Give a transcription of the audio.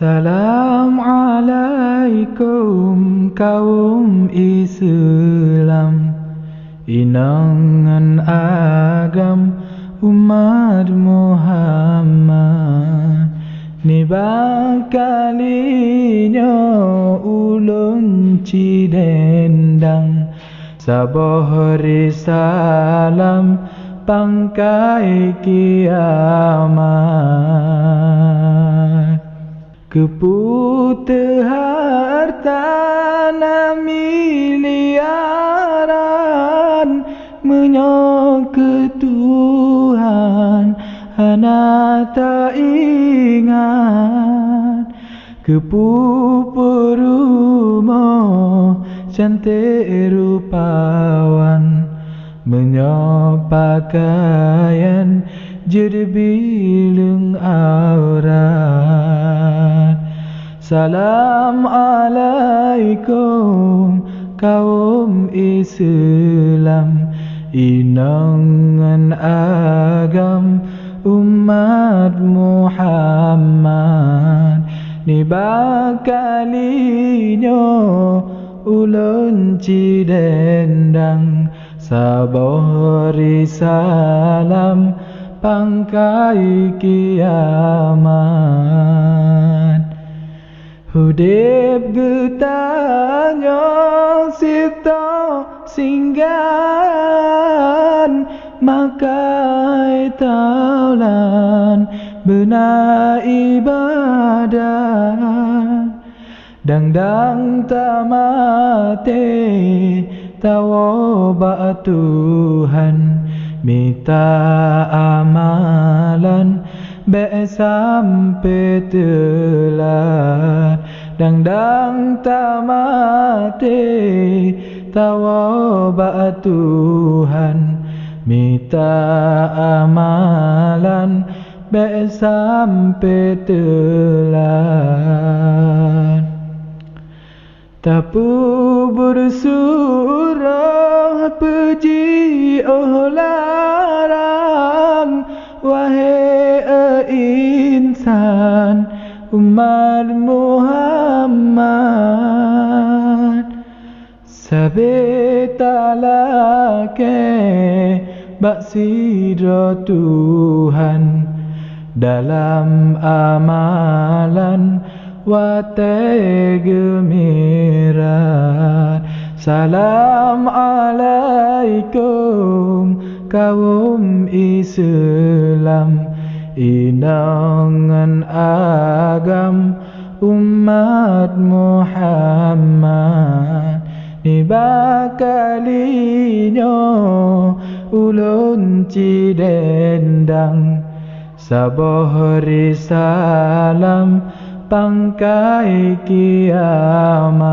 Assalamualaikum kaum Islam, inangan agam umat Muhammad. Ni bakalinya ulun cidendang, saboh salam pangkai kiamat. Keputu harta na miliaran, menyok ke Tuhan hana tak ingat. Kepupurumo cantik rupawan, menyok pakaian jerbilung aurat. Salam alaikum kaum Islam, inangan agam umat Muhammad. Ni bakalinya ulun cidendang, saboh salam pangkai kiamat. Hudib getanya sito singgan, makai taulan bena ibadah. Dang tamate tawa Tuhan, minta amalan be sampai telat. Dang tamate tawa Tuhan, minta amalan be sampai telat. Tapu bersurah puji larang, wahai insan umat Muhammad. Sabetalake baksidra Tuhan, dalam amalan wate gemirat. Salam alaikum kaum Islam, inangan agam umat Muhammad. Ni bakalinya ulun cidendang, saboh salam pangkai kiamat.